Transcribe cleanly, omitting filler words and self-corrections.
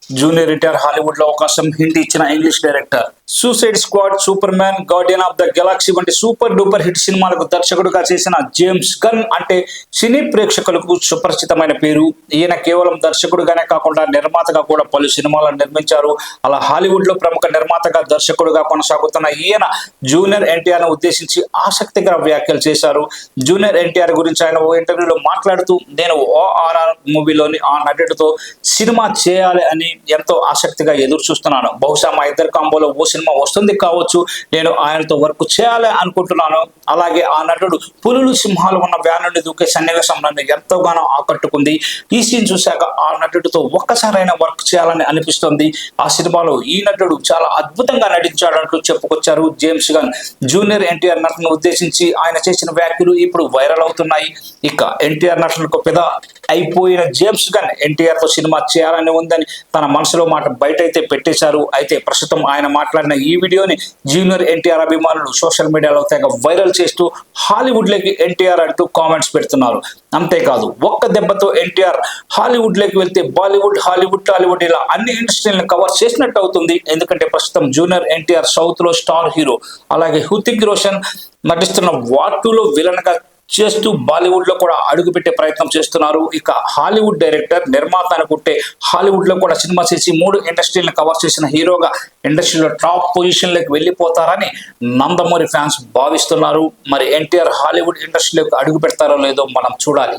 Junior NTR Hollywood లో అవకాశం hint ఇచ్చిన English director. Suicide squad, super man, Guardian of the Galaxy వంటి super duper hit సినిమాలకు దర్శకుడుగా చేసిన జేమ్స్ గన్ అంటే సినీ ప్రేక్షకులకు సుపరిచితమైన పేరు. ఈయన కేవలం దర్శకుడుగానే కాకుండా నిర్మాతగా కూడా పలు సినిమాలను నిర్మించారు. అలా హాలీవుడ్ లో ప్రముఖ నిర్మాతగా దర్శకుడుగా కొనసాగుతున్న ఈయన జూనియర్ ఎన్టీఆర్ ను ఉద్దేశించి ఆసక్తికర వ్యాఖ్యలు చేశారు. జూనియర్ ఎన్టీఆర్ గురించి ఆయన ఓ ఇంటర్వ్యూలో మాట్లాడుతూ, నేను ORR మూవీలోని ఆ నటుడితో సినిమా చేయాలి అని ఎంతో ఆసక్తిగా ఎదురు చూస్తున్నాను. బహుశా మా ఇద్దరు కాంబోలో ఓ సినిమా వస్తుంది కావచ్చు. నేను ఆయనతో వర్క్ చేయాలి అనుకుంటున్నాను. అలాగే ఆ నటుడు పులులు సింహాలు ఉన్న వ్యాన్ నుండి దూకే సన్నివేశం నన్ను ఎంతోగానో ఆకట్టుకుంది. ఈ సీన్ చూశాక ఆ నటుడితో ఒక్కసారైనా వర్క్ చేయాలని అనిపిస్తుంది. ఆ సినిమాలో ఈ నటుడు చాలా అద్భుతంగా నటించాడంటూ చెప్పుకొచ్చారు జేమ్స్ గన్. జూనియర్ ఎన్టీఆర్ నటును ఉద్దేశించి ఆయన చేసిన వ్యాఖ్యలు ఇప్పుడు వైరల్ అవుతున్నాయి. ఇక ఎన్టీఆర్ నటులకు పెద్ద అయిపోయిన జేమ్స్ గన్ ఎన్టీఆర్ తో సినిమా చేయాలని ఉందని తన మనసులో మాట బయట అయితే పెట్టేశారు. అయితే ప్రస్తుతం ఆయన మాట్లాడిన ఈ వీడియోని జూనియర్ ఎన్టీఆర్ అభిమానులు సోషల్ మీడియాలో తెగ వైరల్ చేస్తూ హాలీవుడ్ లోకి ఎన్టీఆర్ అంటూ కామెంట్స్ పెడుతున్నారు. అంతేకాదు, ఒక్క దెబ్బతో ఎన్టీఆర్ హాలీవుడ్ లోకి వెళ్తే బాలీవుడ్, హాలీవుడ్, టాలీవుడ్ ఇలా అన్ని ఇండస్ట్రీలను కవర్ చేసినట్టు అవుతుంది. ఎందుకంటే ప్రస్తుతం జూనియర్ ఎన్టీఆర్ సౌత్ లో స్టార్ హీరో. అలాగే హృతిక్ రోషన్ నటిస్తున్న వార్ 2లో విలన్ గా చేస్తూ బాలీవుడ్ లో కూడా అడుగుపెట్టే ప్రయత్నం చేస్తున్నారు. ఇక హాలీవుడ్ డైరెక్టర్, నిర్మాత అనుకుంటే హాలీవుడ్ లో కూడా సినిమా చేసి 3 ఇండస్ట్రీలను కవర్ చేసిన హీరోగా ఇండస్ట్రీలో టాప్ పొజిషన్ లోకి వెళ్ళిపోతారని నందమూరి ఫ్యాన్స్ భావిస్తున్నారు. మరి ఎన్టీఆర్ హాలీవుడ్ ఇండస్ట్రీలోకి అడుగు పెడతారో లేదో మనం చూడాలి.